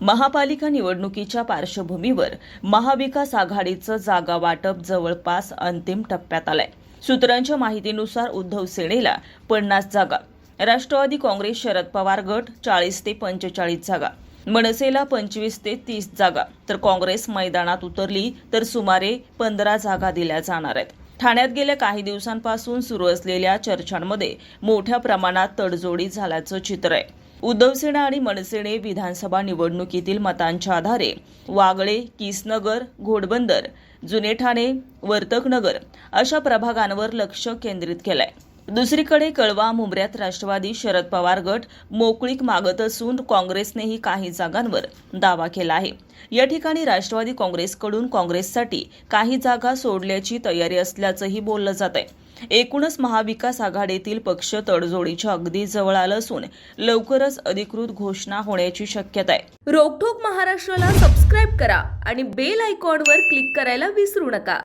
महापालिका निवडणुकीच्या पार्श्वभूमीवर महाविकास आघाडीचं जागा वाटप जवळपास अंतिम टप्प्यात आलंय। सूत्रांच्या माहितीनुसार उद्धव सेनेला 50 जागा, राष्ट्रवादी काँग्रेस शरद पवार गट 40 ते 45 जागा, मनसेला 25 ते 30 जागा, तर काँग्रेस मैदानात उतरली तर सुमारे 15 जागा दिल्या जाणार आहेत। ठाण्यात गेल्या काही दिवसांपासून सुरू असलेल्या चर्चांमध्ये मोठ्या प्रमाणात तडजोडी झाल्याचं चित्र आहे। उद्धव सेना आणि मनसेने विधानसभा निवडणुकीतील मतांच्या आधारे वागळे, किसनगर, घोडबंदर, जुने ठाणे, वर्तकनगर अशा प्रभागांवर लक्ष केंद्रित केलंय। दुसरीकडे कळवा मुंब्र्यात राष्ट्रवादी शरद पवार गट मोकळीक मागत असून काँग्रेसनेही काही जागांवर दावा केला आहे। या ठिकाणी राष्ट्रवादी काँग्रेसकडून काँग्रेससाठी काही जागा सोडल्याची तयारी असल्याचंही बोललं जात आहे। एकूणच महाविकास आघाडीतील पक्ष तडजोडीच्या अगदी जवळ आलं असून लवकरच अधिकृत घोषणा होण्याची शक्यता आहे। रोकठोक महाराष्ट्राला सबस्क्राईब करा आणि बेल आयकॉनवर क्लिक करायला विसरू नका।